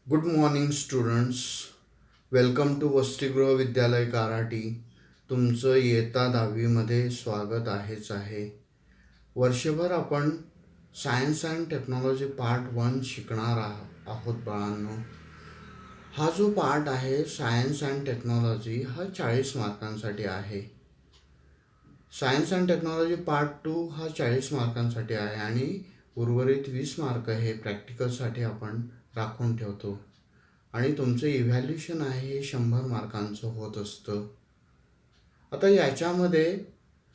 Good morning students. Welcome to Vasatigruh Vidyalaya karate. तुमचं इयत्ता 10वीमध्ये स्वागत आहे. वर्षभर आपण सायन्स अँड टेक्नॉलॉजी पार्ट 1 शिकणार आहोत बाळांनो. हा जो पार्ट आहे सायन्स अँड टेक्नॉलॉजी हा 40 मार्कांसाठी आहे. सायन्स अँड टेक्नॉलॉजी पार्ट 2 हा 40 मार्कांसाठी आहे आणि उर्वरित 20 मार्क हे प्रॅक्टिकलसाठी आपण राखून ठेवतो आणि तुमचं इव्हॅल्युएशन आहे हे 100 मार्कांचं होत असतं. आता याच्यामध्ये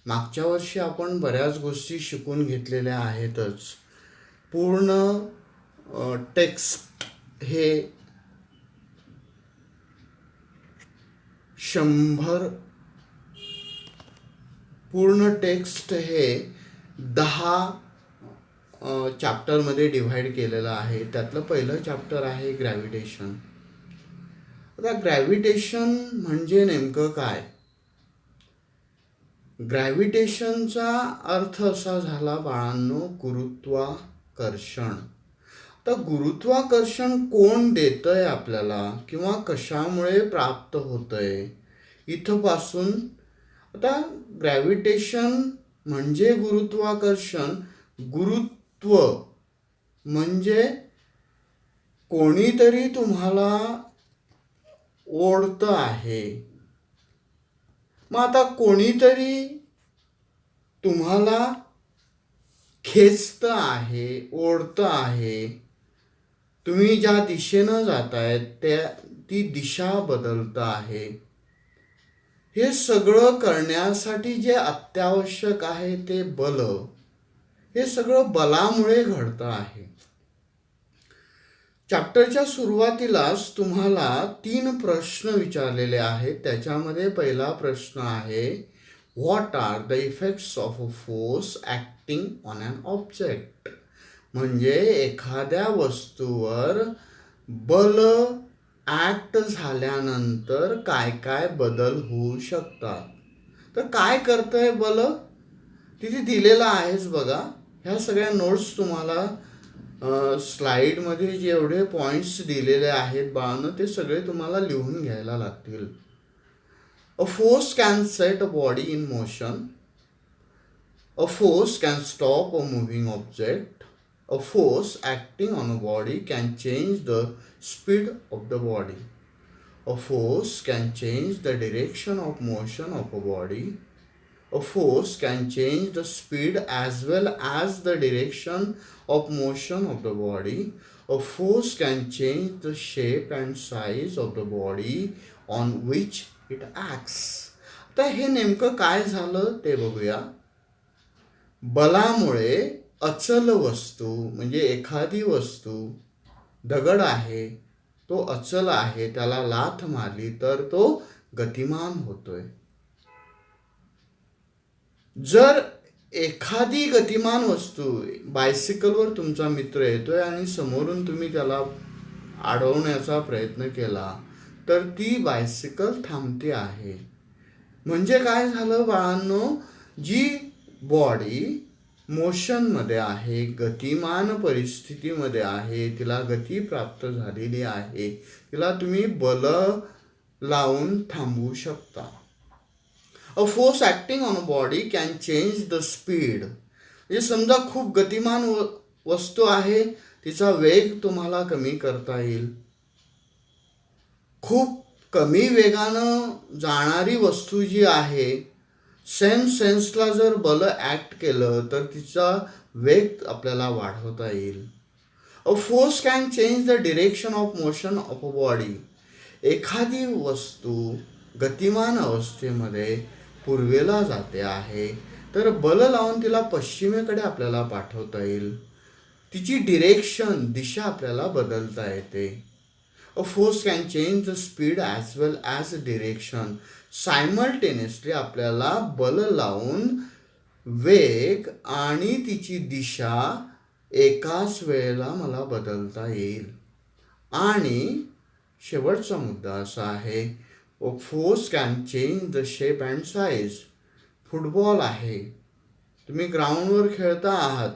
मागच्या वर्षी आपण बऱ्याच गोष्टी शिकून घेतलेल्या आहेतच. पूर्ण टेक्स्ट हे 100 पूर्ण टेक्स्ट हे 10 चॅप्टरमध्ये डिव्हाइड केलेलं आहे. त्यातलं पहिलं चॅप्टर आहे ग्रॅव्हिटेशन. आता ग्रॅव्हिटेशन म्हणजे नेमकं काय? ग्रॅव्हिटेशनचा अर्थ असा झाला बाळांनो, गुरुत्वाकर्षण. तर गुरुत्वाकर्षण कोण देतंय आपल्याला किंवा कशामुळे प्राप्त होतंय इथपासून. आता ग्रॅव्हिटेशन म्हणजे गुरुत्वाकर्षण. गुरुत्व म्हणजे कोणीतरी तुम्हाला ओढतं आहे. मग आता कोणीतरी तुम्हाला खेचतं आहे, ओढतं आहे. तुम्ही ज्या दिशेनं जाताय ती दिशा बदलतं आहे. हे सगळं करण्यासाठी जे अत्यावश्यक आहे ते बल, हे सगळं बलामुळे घडतं आहे. चॅप्टरच्या सुरुवातीलाच तुम्हाला 3 प्रश्न विचारलेले आहेत. त्याच्यामध्ये पहिला प्रश्न आहे, what are the effects of a force acting on an object. म्हणजे एखाद्या वस्तूवर बल ॲक्ट झाल्यानंतर काय काय बदल होऊ शकतात. तर काय करतंय बल तिथे दिलेलं आहेच बघा. ह्या सगळ्या नोट्स तुम्हाला स्लाईडमध्ये जेवढे पॉईंट्स दिलेले आहेत बाळांनो, ते सगळे तुम्हाला लिहून घ्यायला लागतील. A force can set a body in motion. A force can stop a moving object. A force acting on a body can change the speed of the body. A force can change the direction of motion of a body. A force can change the speed as well as the direction of motion of the body. A force can change the shape and size of the body on which it acts. तर हे नेमकं काय झालं ते बघूया. बलामुळे अचल वस्तू म्हणजे एखादी वस्तू, दगड आहे तो अचल आहे, त्याला लाथ मारली तर तो गतिमान होतोय. जर एखादी गतिमान वस्तू, बायसिकलवर तुमचा मित्र येतोय आणि समोरून तुम्ही त्याला अडवण्याचा प्रयत्न केला तर ती बायसिकल थांबते आहे. म्हणजे काय झालं बाळांनो, जी बॉडी मोशनमध्ये आहे, गतिमान परिस्थितीमध्ये आहे, तिला गती प्राप्त झालेली आहे, तिला तुम्ही बल लावून थांबवू शकता. अ force acting on a body can change the speed. म्हणजे समजा खूप गतिमान वस्तू आहे, तिचा वेग तुम्हाला कमी करता येईल. खूप कमी वेगानं जाणारी वस्तू जी आहे, सेम सेन्सला जर बल ॲक्ट केलं तर तिचा वेग आपल्याला वाढवता येईल. A force can change the direction of motion of a body. एखादी वस्तू गतिमान अवस्थेमध्ये पूर्वेला जाते आहे तर बल लावून तिला पश्चिमेकडे आपल्याला पाठवता येईल. तिची डिरेक्शन, दिशा आपल्याला बदलता येते. A force can change the speed as well as direction. Simultaneously आपल्याला बल लावून वेग आणि तिची दिशा एकाच वेळेला मला बदलता येईल. आणि शेवटचा मुद्दा असा आहे, force can change the shape and size. Football आहे, तुम्ही ग्राउंडवर खेळता आहात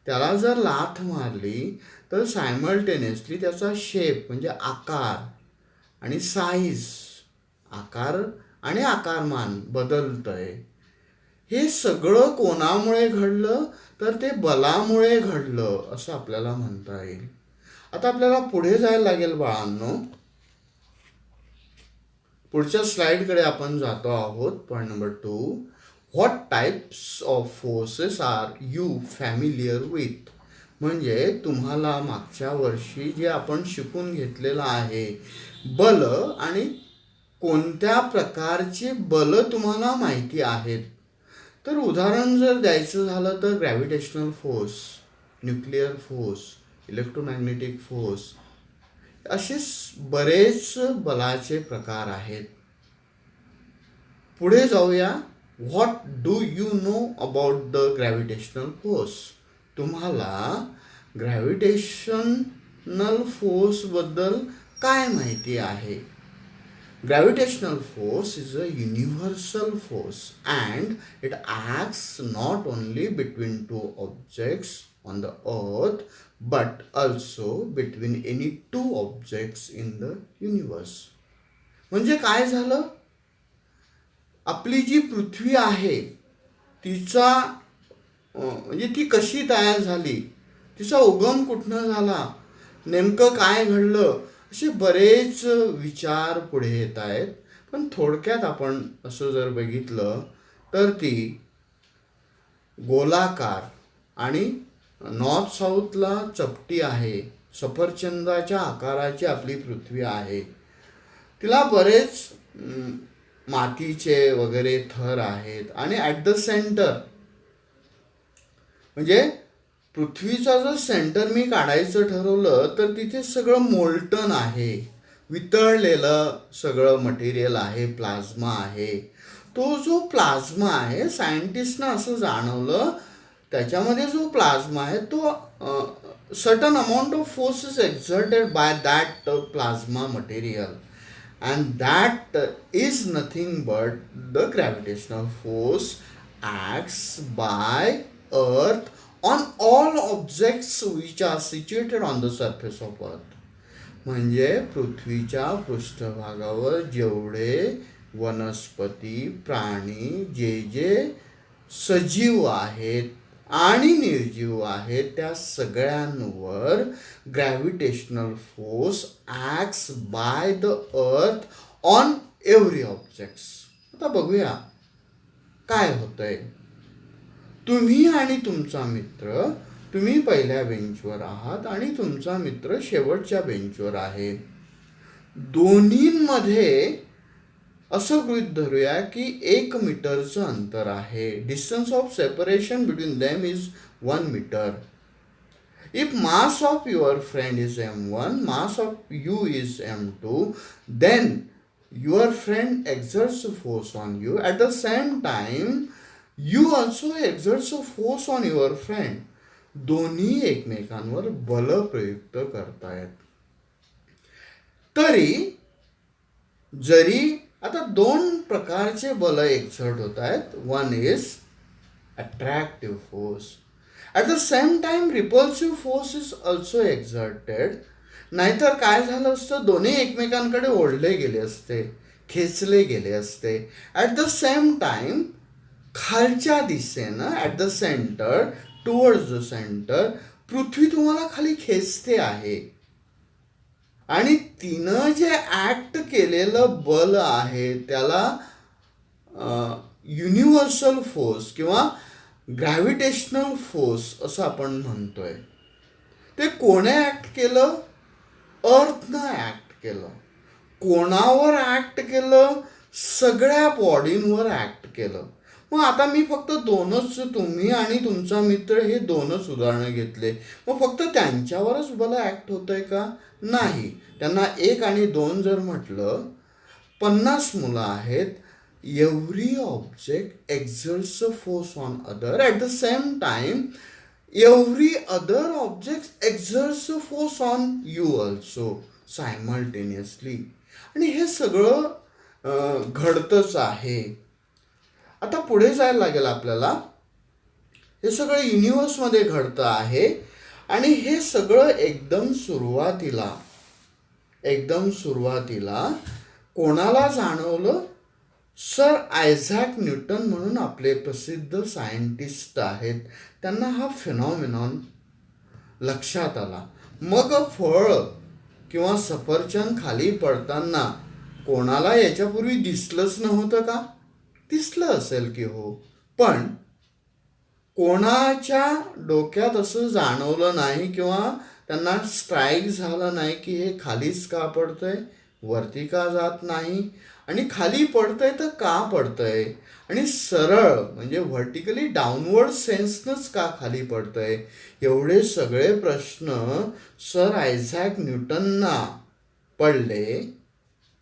त्याला जर लाथ मारली तर सायमल्टेनियसली त्याचा शेप म्हणजे आकार आणि साईज, आकार आणि आकारमान बदलतंय. हे सगळं कोणामुळे घडलं तर ते बलामुळे घडलं असं आपल्याला म्हणता येईल. आता आपल्याला पुढे जायला लागेल बाळांनो. पुढच्या स्लाइडकडे आपण जातो आहोत. Point number 2. What types of forces are you familiar with. म्हणजे तुम्हाला मागच्या वर्षी जे आपण शिकून घेतलेलं आहे बल आणि कोणत्या प्रकारचे बल तुम्हाला माहिती आहेत. तर उदाहरण जर द्यायचं झालं तर gravitational force, nuclear force, electromagnetic force, असे बरेच बलाचे प्रकार आहेत. पुढे जाऊया. What do you know about the gravitational force. तुम्हाला ग्रॅव्हिटेशनल फोर्सबद्दल काय माहिती आहे. Gravitational force is a universal force and it acts not only between two objects on the earth but also between any two objects in the universe. म्हणजे काय झालं, आपली जी पृथ्वी आहे तिचा म्हणजे ती कशी तयार झाली, तिचा उगम कुठनं झाला, नेमकं काय घडलं, असे बरेच विचार पुढे येत आहेत. पण थोडक्यात आपण असं जर बघितलं तर ती गोलाकार आणि नॉर्थ साऊथला चपटी आहे, सफरचंदाच्या आकाराची आपली पृथ्वी आहे. तिला बरेच मातीचे वगैरे थर आहेत आणि ॲट द सेंटर म्हणजे पृथ्वीचा जर सेंटर मी काढायचं ठरवलं तर तिथे सगळं मोल्टन आहे, वितळलेलं सगळं मटेरियल आहे, प्लाझ्मा आहे. तो जो प्लाझ्मा आहे सायंटिस्टनं असं जाणवलं त्याच्यामध्ये जो प्लाझ्मा आहे तो certain amount of force is exerted by that plasma material and that is nothing but the gravitational force acts by earth on all objects which are situated on the surface of earth. म्हणजे पृथ्वीच्या पृष्ठभागावर जेवढे वनस्पती, प्राणी, जे सजीव आहेत आणि निर्जीव आहेत त्या सगळ्यांवर gravitational force acts by the earth on every objects. आता बघूया काय होतंय. तुम्ही आणि तुमचा मित्र, तुम्ही पहिल्या बेंचवर आहात आणि तुमचा मित्र शेवटच्या बेंचवर आहे. दोन्हींमध्ये असं गृहीत धरूया की 1 मीटरचं अंतर आहे. Distance of separation between them is 1 metre. If mass of your friend is m1, mass of you is m2, then your friend exerts a force on you. At the same time, you also exerts a force on your friend. दोन्ही एकमेकांवर बल प्रयुक्त करतायत. तरी जरी आता 2 प्रकारचे बल एक्झर्ट होत आहेत. One is attractive force. At the same time repulsive force is also exerted. नाहीतर काय झालं असतं, दोन्ही एकमेकांकडे ओढले गेले असते, खेचले गेले असते. ॲट द सेम टाइम खालच्या दिशेनं at the centre, towards the centre, पृथ्वी तुम्हाला खाली खेचते आहे. आणि तिनं जे ॲक्ट केलेलं बल आहे त्याला युनिव्हर्सल फोर्स किंवा ग्रॅव्हिटेशनल फोर्स असं आपण म्हणतोय. ते कोणे ॲक्ट केलं? अर्थनं ॲक्ट केलं. कोणावर ॲक्ट केलं? सगळ्या बॉडींवर ॲक्ट केलं. मग आता मी फक्त 2च, तुम्ही आणि तुमचा मित्र हे 2च उदाहरणं घेतले. मग फक्त त्यांच्यावरच बल ॲक्ट होतंय का? नाही. त्यांना 1 आणि 2 जर म्हटलं, 50 मुलं आहेत. Every object एक्झर्ट्स a force on other. At the same time every other object एक्झर्ट्स a force on you also simultaneously. आणि हे सगळं घडतंच आहे. आता पुढे जायला लागेल आपल्याला. हे सगळं युनिव्हर्समध्ये घडतं आहे. आणि हे सगळं एकदम सुरुवातीला कोणाला जाणवलं? सर आयझॅक न्यूटन म्हणून आपले प्रसिद्ध सायंटिस्ट आहेत, त्यांना हा फिनॉमिनॉन लक्षात आला. मग फळ किंवा सफरचंद खाली पडताना कोणाला याच्यापूर्वी दिसलंच नव्हतं का? दिसलं असेल की हो, पण कोणाच्या डोक्यात असं जाणवलं नाही किंवा त्यांना स्ट्राईक झालं नाही की हे खालीच का पडतंय, वरती का जात नाही, आणि खाली पडतंय तर का पडतंय, आणि सरळ म्हणजे व्हर्टिकली डाऊनवर्ड सेन्सनच का खाली पडतंय. एवढे सगळे प्रश्न सर आयझॅक न्यूटनना पडले.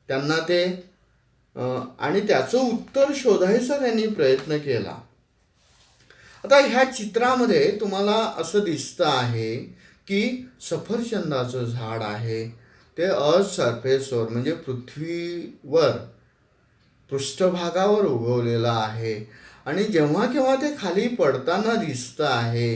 त्यांना ते आणि त्याचं उत्तर शोधायचा त्यांनी प्रयत्न केला. आता ह्या चित्रामध्ये तुम्हाला असं दिसतं आहे की सफरचंदाचं झाड आहे ते अर्थ सरफेसवर म्हणजे पृथ्वीवर पृष्ठभागावर उगवलेलं आहे. आणि जेव्हा केव्हा ते खाली पडताना दिसतं आहे,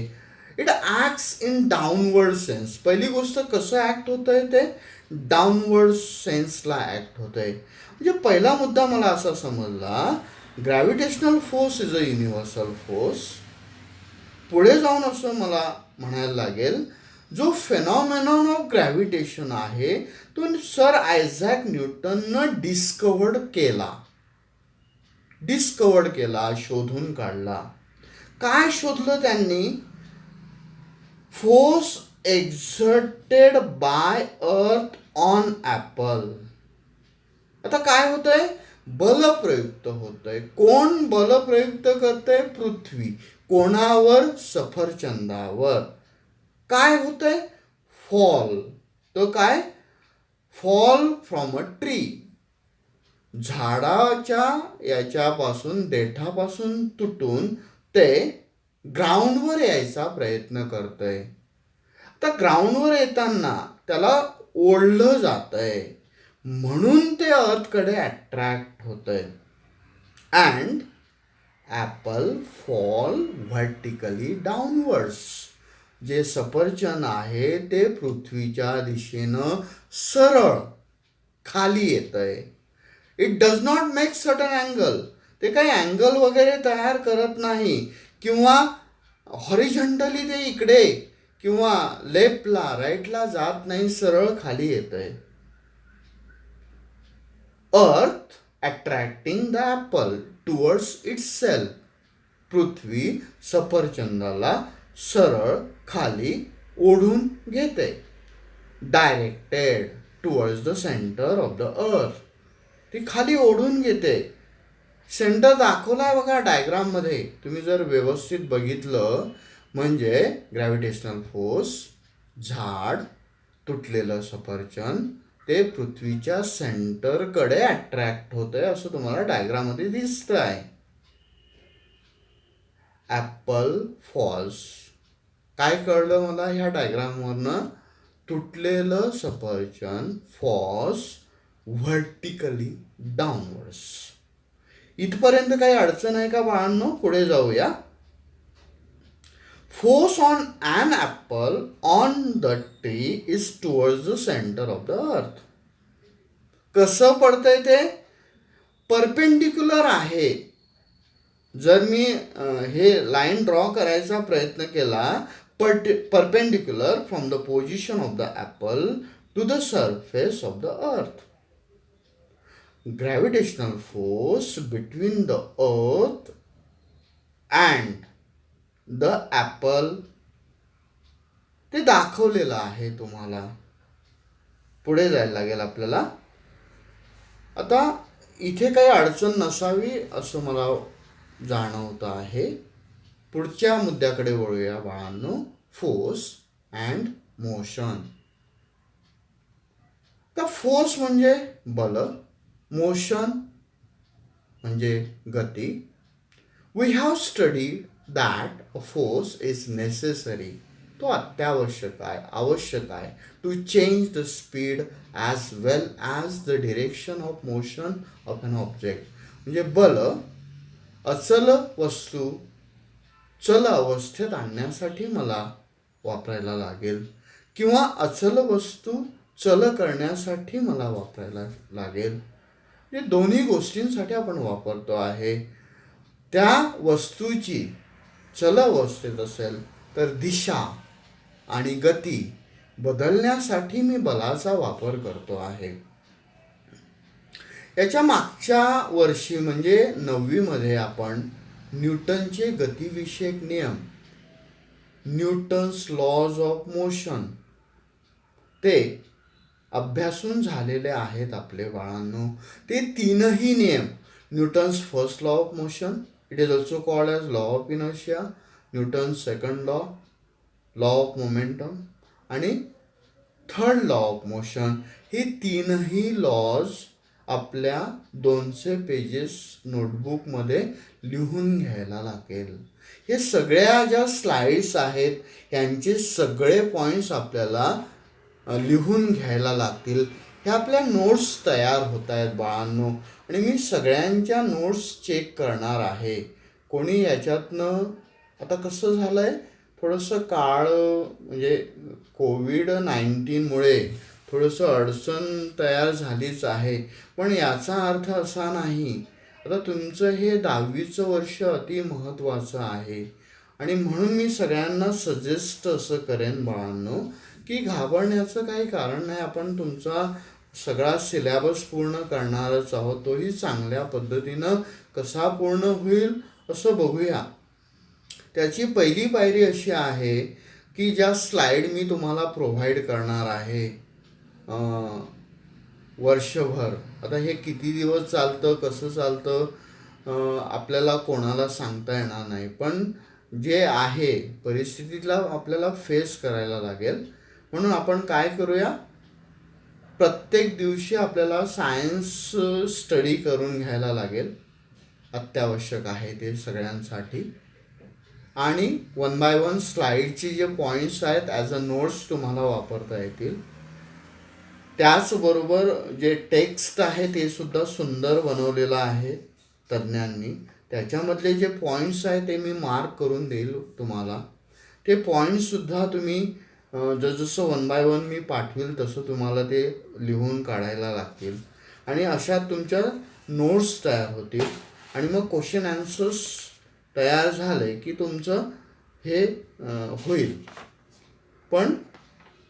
it acts in downward sense. पहिली गोष्ट कसं ॲक्ट होतं आहे, ते डाऊनवर्ड सेन्सला ॲक्ट होतं आहे. म्हणजे पहिला मुद्दा मला असा समजला, gravitational force is a universal force. पुढे जाऊन असं मला म्हणायला लागेल, जो फेनॉमेनॉन ऑफ ग्रॅव्हिटेशन आहे तो सर आयझॅक न्यूटननं डिस्कवर्ड केला, शोधून काढला. काय शोधलं त्यांनी? Force exerted by Earth on apple. आता काय होतंय? बल प्रयुक्त होतंय. कोण बल प्रयुक्त करतंय? पृथ्वी. कोणावर? सफरचंदावर. काय होतंय? फॉल. तो काय? Fall from a tree. झाडाच्या याच्यापासून, देठापासून तुटून ते ग्राउंडवर यायचा प्रयत्न करतंय. तर ग्राउंडवर येताना त्याला ओढलं जातंय, म्हणून ते अर्थकडे अट्रॅक्ट होतंय. And Apple fall vertically downwards. जे सफरचंद आहे ते पृथ्वीच्या दिशेनं सरळ खाली येतंय. It does not make certain angle. ते काही अँगल वगैरे तयार करत नाही, किंवा हॉरिझॉन्टली ते इकडे किंवा लेफ्टला राईटला जात नाही, सरळ खाली येतंय. Earth attracting the apple towards itself. पृथ्वी सफरचंदाला सरळ खाली ओढून घेते. Directed towards the centre of the earth. ती खाली ओढून घेते. सेंटर दाखवला आहे बघा डायग्राममध्ये, तुम्ही जर व्यवस्थित बघितलं म्हणजे ग्रॅव्हिटेशनल फोर्स, झाड, तुटलेलं सफरचंद, ते पृथ्वीच्या सेंटरकडे अट्रॅक्ट होतंय असं तुम्हाला डायग्राममध्ये दिसतं आहे. Apple falls. काय कळलं मला ह्या डायग्रामवरनं? तुटलेलं सफरचंद फॉल्स व्हर्टिकली डाऊनवर्ड्स. इथपर्यंत काही अडचण आहे का बाळांनो? पुढे जाऊया. Force on an apple on the tree is towards the centre of the Earth. कसं पडतंय ते? परपेंडिक्युलर आहे. जर मी हे लाईन ड्रॉ करायचा प्रयत्न केला, perpendicular from the position of the apple to the surface of the Earth. Gravitational force between the Earth and the apple, ते दाखवलेलं आहे तुम्हाला. पुढे जायला लागेल आपल्याला. आता इथे काही अडचण नसावी असं मला जाणवतं आहे. पुढच्या मुद्द्याकडे वळूया बाळांनो. Force and motion. तर फोर्स म्हणजे बल, मोशन म्हणजे गती. We have studied that a force is necessary. तो अत्यावश्यक आहे, आवश्यक आहे. To change the speed as well as the direction of motion of an object. म्हणजे बल अचल वस्तू चल अवस्थेत आणण्यासाठी मला वापरायला लागेल, किंवा अचल वस्तू चल करण्यासाठी मला वापरायला लागेल. हे दोन्ही गोष्टींसाठी आपण वापरतो आहे. त्या वस्तूची चल अवस्थेत असेल तर दिशा आणि गती बदलण्यासाठी मी बलाचा वापर करतो आहे. याच्या मागच्या वर्षी म्हणजे 9वी मध्ये आपण न्यूटनचे गतिविषयक नियम, न्यूटन्स लॉज ऑफ मोशन, ते अभ्यासून झालेले आहेत आपले बाळांनो. ते तीनही नियम, Newton's first law of motion, it is also called as law of inertia, Newton's second law, law of momentum आणि थर्ड लॉ ऑफ मोशन, ही तीनही लॉज आपल्या 200 पेजेस नोटबुकमध्ये लिहून घ्यायला लागेल. हे सगळ्या ज्या स्लाइड्स आहेत यांचे सगळे पॉईंट्स आपल्याला लिहून घ्यायला लागतील. ह्या आपल्या नोट्स तयार होत आहेत बाळांनो, आणि मी सगळ्यांच्या नोट्स चेक करणार आहे. कोणी याच्यातनं, आता कसं झालं आहे, थोडंसं काळ म्हणजे कोविड-19मुळे थोडंसं अडचण तयार झालीच आहे, पण याचा अर्थ असा नाही. आता तुमचं हे 10वीचं वर्ष अति महत्त्वाचं आहे, आणि म्हणून मी सगळ्यांना सजेस्ट असं करेन बाळांनो की घाबरण्याचं काही कारण नाही. आपण तुमचा सगळा सिलेबस पूर्ण करणारच आहोत. तोही चांगल्या पद्धतीनं कसा पूर्ण होईल असं बघूया. त्याची पहिली पायरी अशी आहे की ज्या स्लाईड मी तुम्हाला प्रोव्हाइड करणार आहे वर्षभर, आता हे किती दिवस चालतं, कसं चालतं आपल्याला कोणाला सांगता येणार नाही, पण जे आहे परिस्थितीला आपल्याला फेस करायला लागेल. म्हणून आपण काय करूया, प्रत्येक दिवशी आपल्याला सायन्स स्टडी करून घ्यायला लागेल, अत्यावश्यक आहे ते सगळ्यांसाठी. आणि 1 by 1 स्लाईडचे जे पॉईंट्स आहेत ॲज अ नोट्स तुम्हाला वापरता येतील. त्याचबरोबर जे टेक्स्ट आहे ते सुद्धा सुंदर बनवलेलं आहे तज्ज्ञांनी. त्याच्यामधले जे पॉईंट्स आहेत ते मी मार्क करून देईल तुम्हाला. ते पॉईंट्ससुद्धा तुम्ही जसं 1 by 1 मी पाठवेल तसं तुम्हाला ते लिहून काढायला लागतील, आणि अशा तुमच्या नोट्स तयार होतील. आणि मग क्वेश्चन ॲन्सर्स तयार झाले की तुमचं हे होईल. पण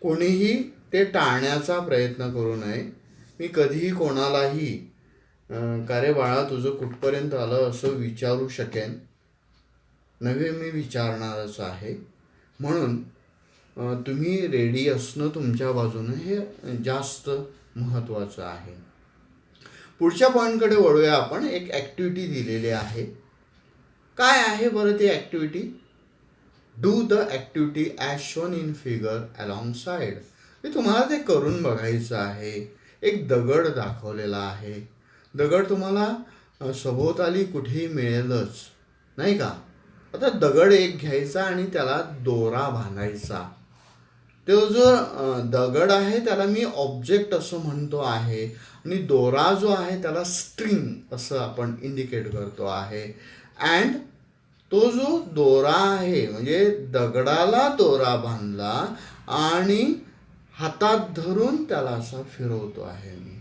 कोणीही ते टाळण्याचा प्रयत्न करू नये. मी कधीही कोणालाही का रे बाळा तुझं कुठपर्यंत आलं असं विचारू शकेन नव्हे, मी विचारणारच आहे. म्हणून तुम्ही रेडी असणं तुमच्या बाजूनं हे जास्त महत्त्वाचं आहे. पुढच्या पॉईंटकडे वळूया आपण. एक ॲक्टिव्हिटी दिलेली आहे. काय आहे बरं ती activity? Do the activity as shown in figure alongside. मी तुम्हाला ते करून बघायचं आहे. एक दगड दाखवलेला आहे. दगड तुम्हाला सभोवताली कुठेही मिळेलच, नाही का? आता दगड एक घ्यायचा आणि त्याला दोरा बांधायचा. तो जो दगड आहे त्याला मी ऑब्जेक्ट असं म्हणतो आहे, आणि दोरा जो आहे त्याला स्ट्रिंग असं आपण इंडिकेट करतो आहे. अँड तो जो दोरा आहे म्हणजे दगडाला दोरा बांधला आणि हातात धरून त्याला असा फिरवतो आहे मी.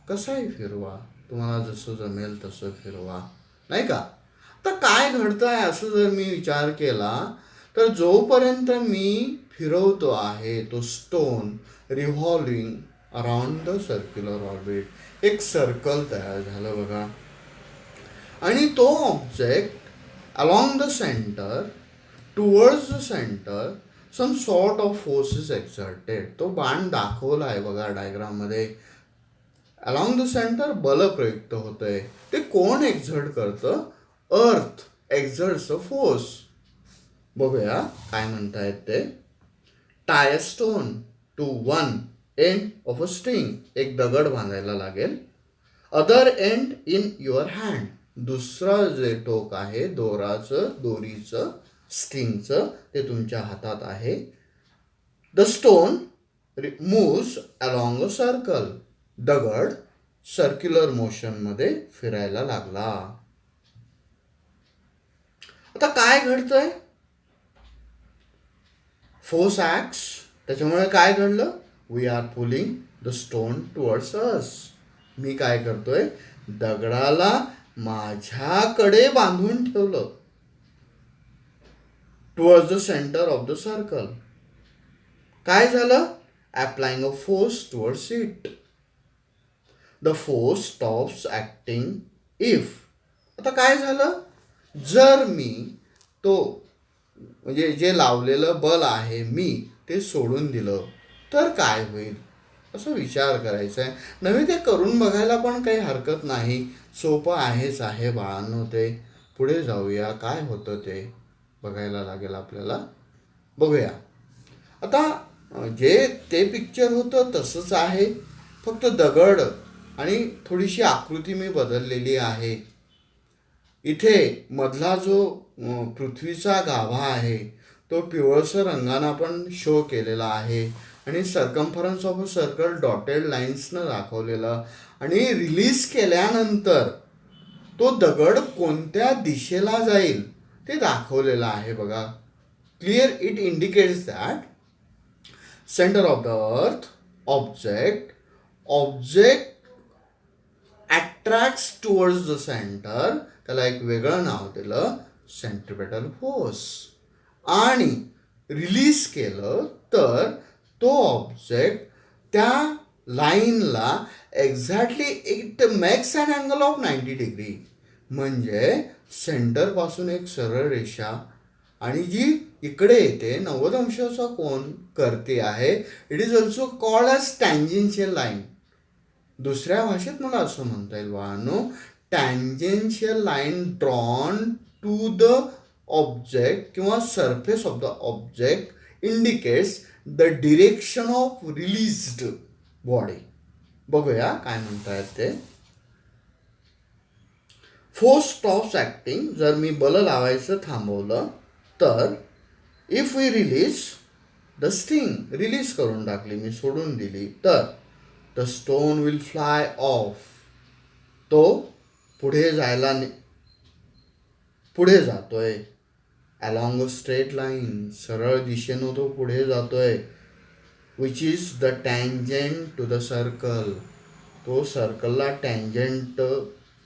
कसाही फिरवा, तुम्हाला जसं जमेल तसं फिरवा, नाही का? आता काय घडतं आहे असं जर मी विचार केला तर जोपर्यंत मी फिरवतो आहे तो stone revolving around the circular orbit, एक सर्कल तयार झालं बघा. आणि तो object along the centre, towards the centre, some sort of force is exerted. तो बाण दाखवला आहे बघा डायग्राममध्ये. अलॉंग द सेंटर बल प्रयुक्त होतं आहे. ते कोण एक्झर्ट करतं? अर्थ एक्झर्ट्स अ फोर्स. बघूया काय म्हणतायत ते. Tie a stone to one end of a string. एक दगड बांधायला लागेल. Other end in your hand. दुसरं जे टोक आहे दोराचं, दोरीचं, स्ट्रिंगचं, ते तुमच्या हातात आहे. The stone moves along a circle. दगड सर्क्युलर मोशनमध्ये फिरायला लागला. आता काय घडतंय? फोर्स ॲक्ट्स, त्याच्यामुळे काय घडलं? We are pulling the stone towards us. मी काय करतोय? दगडाला माझ्याकडे बांधून ठेवलं, towards the centre of the circle. काय झालं? Applying a force towards it. The force stops acting if. आता काय झालं? जर मी तो म्हणजे जे लावलेलं बल आहे मी ते सोडून दिलं तर काय होईल, असा विचार करायचा आहे. नव्हे ते करून बघायला पण काही हरकत नाही. सोपं आहेच आहे बाळांनो ते. पुढे जाऊया, काय होतं ते बघायला लागेल आपल्याला. बघूया आता. जे ते पिक्चर होतं तसंच आहे, फक्त दगड आणि थोडीशी आकृती मी बदललेली आहे. इथे मधला जो पृथ्वीचा गाभा आहे तो पिवळसर रंगानं आपण शो केलेला आहे आणि circumference of a circle dotted लाईन्सनं दाखवलेला. आणि रिलीज केल्यानंतर तो दगड कोणत्या दिशेला जाईल ते दाखवलेलं आहे बघा. Clear it indicates that centre of the अर्थ object attracts towards the centre. त्याला एक वेगळं नाव दिलं, सेंट्रिपेटल फोर्स. आणि रिलीज केलं तर तो ऑब्जेक्ट त्या लाईनला exactly it makes an angle of 90 degree. म्हणजे सेंटरपासून एक सरळ रेषा आणि जी इकडे येते 90 अंशाचा कोन करते आहे. It is also called as tangential line. दुसऱ्या भाषेत मला असं म्हणता येईल बाळांनो, tangential line drawn to the object किंवा surface of the object indicates the direction of released body. बघूया काय म्हणतायत ते. Force stops acting. जर मी बल लावायचं थांबवलं तर if we release the string, release करून टाकली मी, सोडून दिली, तर the stone will fly off. तो पुढे जातोय अलॉंग अ स्ट्रेट लाईन, सरळ दिशेनं तो पुढे जातोय. Which is the tangent to the circle. तो सर्कलला टँजंट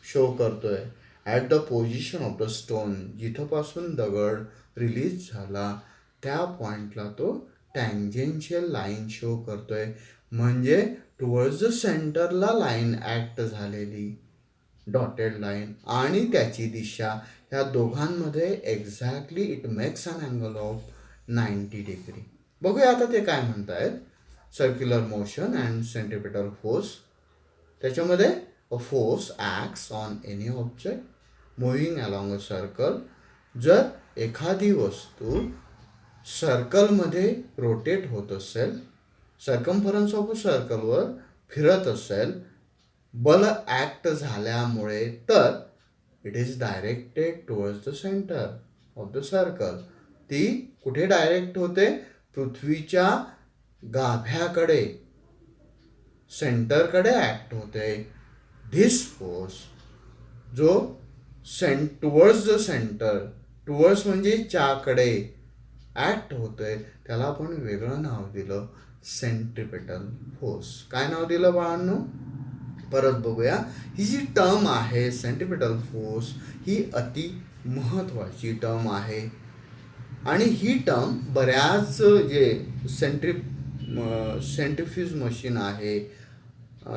शो करतोय. At the position of the stone, जिथंपासून दगड रिलीज झाला त्या पॉइंटला तो टँजेन्शियल लाईन शो करतोय. म्हणजे टुवर्ड्स द सेंटरला लाईन ॲक्ट झालेली डॉटेड लाईन आणि त्याची दिशा, ह्या दोघांमध्ये exactly it makes an angle of 90 degree. बघूया आता ते काय म्हणतायत. Circular motion and centripetal force. त्याच्यामध्ये a force acts on any object moving along a circle. जर एखादी वस्तू सर्कलमध्ये रोटेट होत असेल, सर्कम्फरन्स ऑफ अ सर्कलवर फिरत असेल बल ॲक्ट झाल्यामुळे, तर it is directed towards the centre of the circle. ती कुठे डायरेक्ट होते? पृथ्वीच्या गाभ्याकडे, सेंटरकडे ॲक्ट होते. धिस फोर्स जो टुवर्ड्स द सेंटर, टुवर्ड्स म्हणजे च्याकडे ॲक्ट होतोय, त्याला आपण वेगळं नाव दिलं सेंट्रिपेटल फोर्स. काय नाव दिलं बाळांनो? परत बघूया. ही जी टर्म आहे सेंट्रिपेटल फोर्स, ही अति महत्त्वाची टर्म आहे. आणि ही टर्म बऱ्याच जे सेंट्रिफ्यूज मशीन आहे,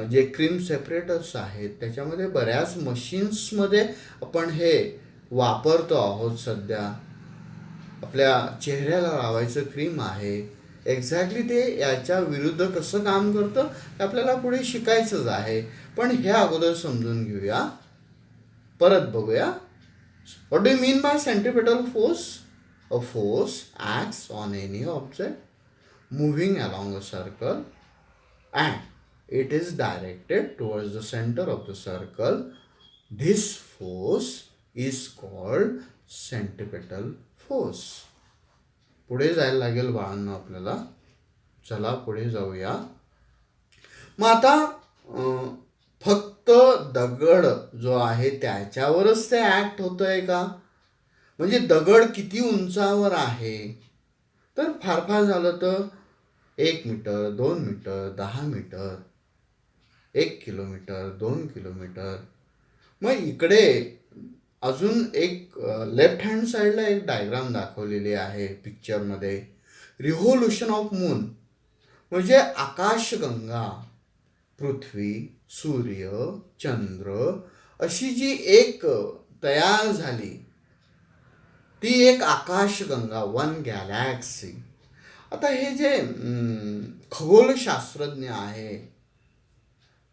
जे क्रीम सेपरेटर्स आहेत, त्याच्यामध्ये बऱ्याच मशीन्समध्ये आपण हे वापरतो आहोत सध्या. आपल्या चेहऱ्याला लावायचं क्रीम आहे, एक्झॅक्टली ते याच्या विरुद्ध कसं काम करतं ते आपल्याला पुढे शिकायचंच आहे. पण हे अगोदर समजून घेऊया, परत बघूया. What do you mean by centripetal force? A force acts on any object moving along a circle and it is directed towards the centre of the circle. This force is called centripetal force. पुढे जायला लागेल बाळांना आपल्याला. चला पुढे जाऊया. मग आता फक्त दगड जो आहे त्याच्यावरच ते ॲक्ट होतंय का? म्हणजे दगड किती उंचावर आहे, तर फार फार झालं तर 1 metre, 2 metre, 10 metre, 1 kilometre, 2 kilometre. मग इकडे अजून एक लेफ्ट हँड साईडला एक डायग्राम दाखवलेली आहे पिक्चरमध्ये. रिव्होल्युशन ऑफ मून म्हणजे आकाशगंगा, पृथ्वी, सूर्य, चंद्र अशी जी एक तयार झाली, ती एक आकाशगंगा, वन गॅलॅक्सी. आता हे जे खगोलशास्त्रज्ञ आहे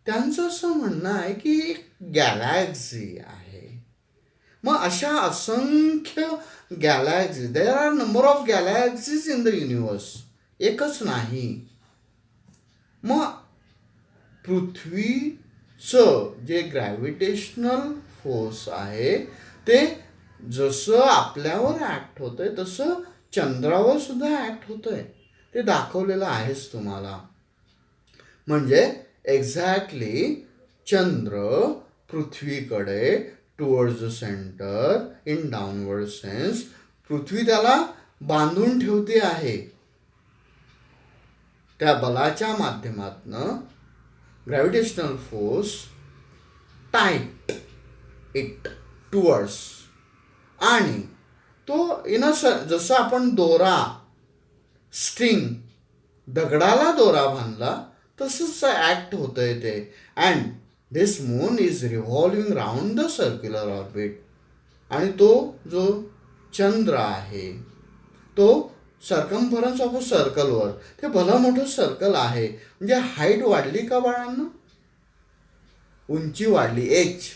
त्यांचं असं म्हणणं आहे की एक गॅलॅक्सी आहे. मग अशा असंख्य galaxy, there are number of galaxies in the universe, एकच नाही. मग पृथ्वीचं जे ग्रॅव्हिटेशनल फोर्स आहे ते जसं आपल्यावर ॲक्ट होतंय तसं चंद्रावर सुद्धा ॲक्ट होतंय, ते दाखवलेलं आहेच तुम्हाला. म्हणजे एक्झॅक्टली चंद्र पृथ्वीकडे towards the centre in downward sense, पृथ्वी त्याला बांधून ठेवते आहे. त्या बलाच्या माध्यमातनं gravitational force tied it towards, आणि तो जसं आपण दोरा, स्ट्रिंग, दगडाला दोरा बांधला तसंच ॲक्ट होतंय ते. And this moon is revolving round the circular orbit. आणि तो जो चंद्र आहे तो सर्कम्फरन्स ऑफ अ सर्कलवर, ते भलं मोठं सर्कल आहे. म्हणजे हाईट वाढली का बाळांना, उंची वाढली, H.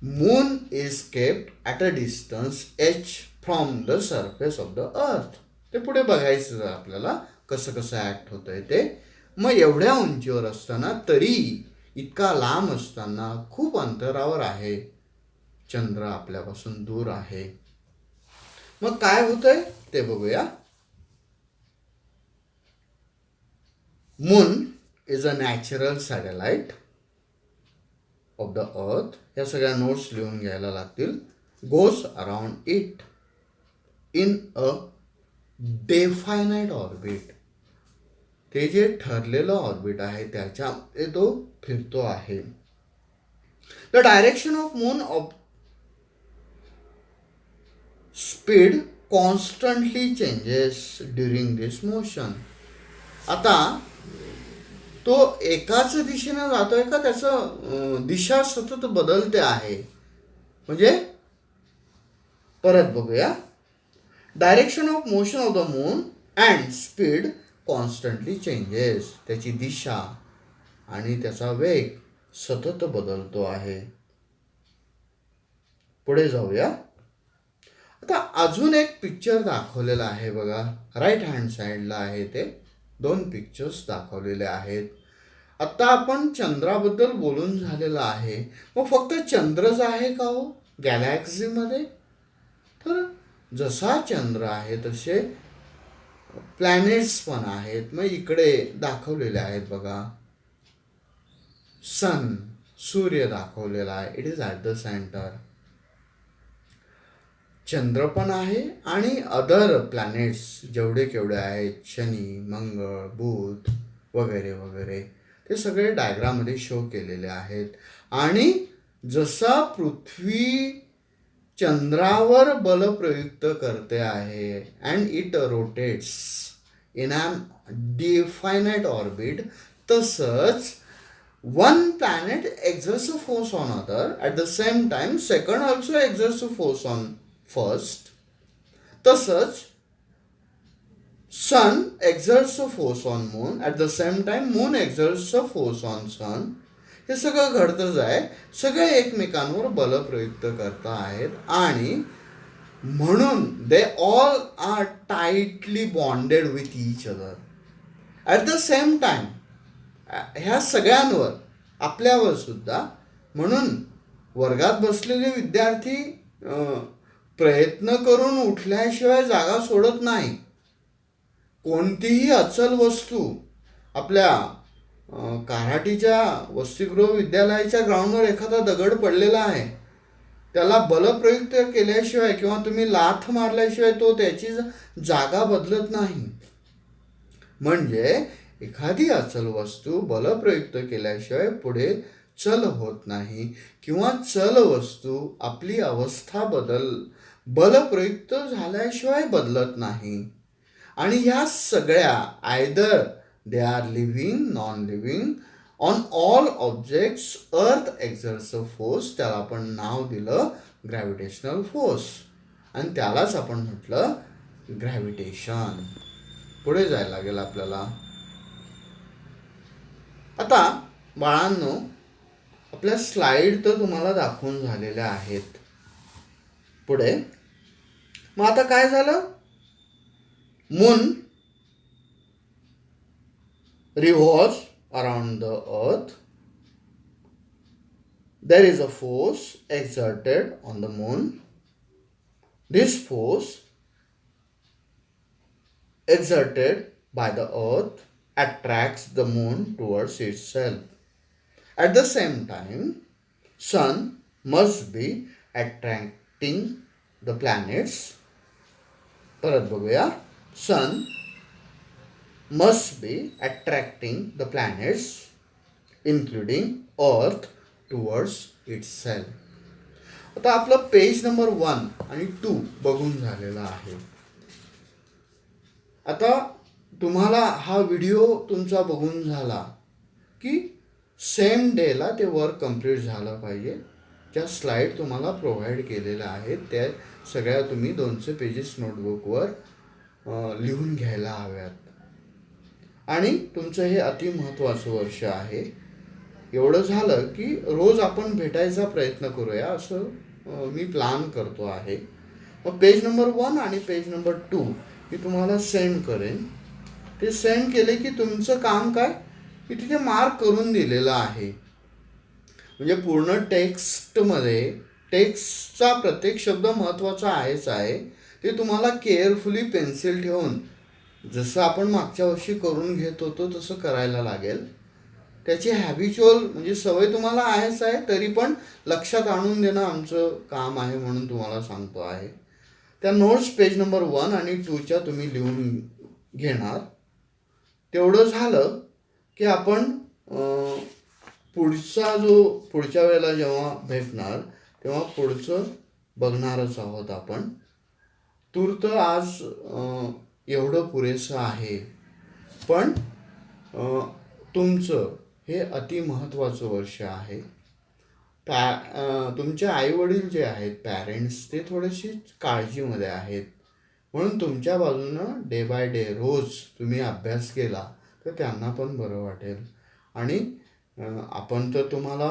Moon is kept at a distance H from the surface of the अर्थ. ते पुढे बघायचं आपल्याला कसं कसं ॲक्ट होतंय ते. मग एवढ्या उंचीवर असताना, तरी इतका लांब असताना, खूप अंतरावर आहे चंद्र, आपल्यापासून दूर आहे. मग काय होतंय ते बघूया. Moon is a natural satellite of the earth. या सगळ्या नोट्स लिहून घ्यायला लागतील. Goes around it in a definite orbit. ते जे ठरलेलं ऑर्बिट आहे त्याच्यामध्ये तो फिरतो आहे. The direction of moon of speed constantly changes during this motion. आता तो एकाच दिशेनं जातोय का त्याचं दिशा सतत बदलते आहे. म्हणजे परत बघूया. Direction of motion of the moon and speed constantly changes. त्याची दिशा आणि त्याचा वेग सतत बदलतो आहे. पुढे जाऊया. आता अजून एक पिक्चर दाखवलेला आहे बघा, राईट हँड साईडला आहे ते. 2 पिक्चर्स दाखवलेले आहेत. आता आपण चंद्राबद्दल बोलून झालेलं आहे. मग फक्त चंद्रच आहे का हो गॅलॅक्सीमध्ये? तर जसा चंद्र आहे तसे प्लॅनेट्स पण आहेत. मग इकडे दाखवलेले आहेत बघा. सन, सूर्य दाखवलेला आहे. It is at the centre. चंद्र पण आहे आणि अदर प्लॅनेट्स जेवढे केवढे आहेत, शनी, मंगळ, बुध वगैरे वगैरे, ते सगळे डायग्राममध्ये शो केलेले आहेत. आणि जसा पृथ्वी चंद्रावर बल प्रयुक्त करते आहे and it rotates in an definite orbit, तसंच one planet exerts a force on other at the same time second also exerts a force on first. तसंच sun exerts a force on moon at the same time moon exerts a force on sun. हे सगळं घडतंच आहे. सगळे एकमेकांवर बल प्रयुक्त करत आहेत आणि म्हणून they all are tightly bonded with each other at the same time. ह्या सगळ्यांवर, आपल्यावर सुद्धा. म्हणून वर्गात बसलेले विद्यार्थी प्रयत्न करून उठल्याशिवाय जागा सोडत नाही. कोणतीही अचल वस्तू, आपल्या कराडीच्या वसतिगृह विद्यालयाच्या ग्राउंडवर एखादा दगड पडलेला आहे, त्याला बलप्रयुक्त केल्याशिवाय किंवा तुम्ही लाथ मारल्याशिवाय तो त्याची जागा बदलत नाही. म्हणजे एखादी अचल वस्तू बलप्रयुक्त केल्याशिवाय पुढे चल होत नाही किंवा चल वस्तू आपली अवस्था बलप्रयुक्त झाल्याशिवाय बदलत नाही. आणि ह्या सगळ्या either they are living, non living, on all objects अर्थ एक्झर्ट्स अ फोर्स, त्याला आपण नाव दिलं ग्रॅव्हिटेशनल फोर्स आणि त्यालाच आपण म्हटलं ग्रॅव्हिटेशन. पुढे जायला लागेल आपल्याला. आता बाळांनो, आपल्या स्लाइड तर तुम्हाला दाखवून झालेल्या आहेत. पुढे मग आता काय झालं? Moon revolves around the earth. There is a force exerted on the moon. This force exerted by the earth attracts the moon towards itself. At the same time, sun must be attracting the planets. परत बघूया. Sun must be attracting the planets including earth towards itself. आता आपलं page number 1 आणि 2 बघून झालेला आहे. आता तुम्हाला हा व्हिडिओ तुमचा बघून झाला की सेम डेला ते वर्क कंप्लीट झालं पाहिजे. ज्या स्लाईड तुम्हाला प्रोव्हाइड केलेल्या आहेत त्या सगळ्या तुम्ही 200 पेजेस नोटबुकवर लिहून घ्यायला हव्यात. आणि तुमचं हे अतिमहत्त्वाचं वर्ष आहे. एवढं झालं की रोज आपण भेटायचा प्रयत्न करूया असं मी प्लॅन करतो आहे. मग पेज नंबर 1 आणि पेज नंबर 2 मी तुम्हाला सेंड करेन. ते सेंड केले की तुमचं काम काय की तिथे मार्क करून दिलेलं आहे. म्हणजे पूर्ण टेक्स्टमध्ये टेक्स्टचा प्रत्येक शब्द महत्त्वाचा आहेच आहे. ते तुम्हाला केअरफुली पेन्सिल ठेवून जसं आपण मागच्या वर्षी करून घेत होतो तसं करायला लागेल. त्याची हॅबिच्युअल म्हणजे सवय तुम्हाला आहेच आहे, तरी पण लक्षात आणून देणं आमचं काम आहे म्हणून तुम्हाला सांगतो आहे. त्या नोट्स पेज नंबर 1 आणि 2च्या तुम्ही लिहून घेणार. तेवढं झालं की आपण पुढच्या वेळेला जेव्हा भेटणार तेव्हा पुढचं बघणारच आहोत आपण. तूर्त आज एवढं पुरेसं आहे. पण तुमचं हे अतिमहत्त्वाचं वर्ष आहे. तुमचे आईवडील जे आहेत पॅरेंट्स ते थोडेसे काळजीमध्ये आहेत. म्हणून तुमच्या बाजूनं डे बाय डे रोज तुम्ही अभ्यास केला तर त्यांना पण बरं वाटेल. आणि आपण तर तुम्हाला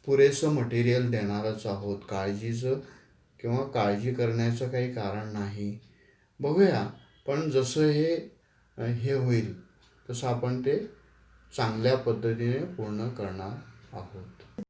पुरेसं मटेरियल देणारच आहोत. काळजीचं किंवा काळजी करण्याचं काही कारण नाही. बघूया पण जसं हे होईल तसं आपण ते चांगल्या पद्धतीने पूर्ण करणार आहोत.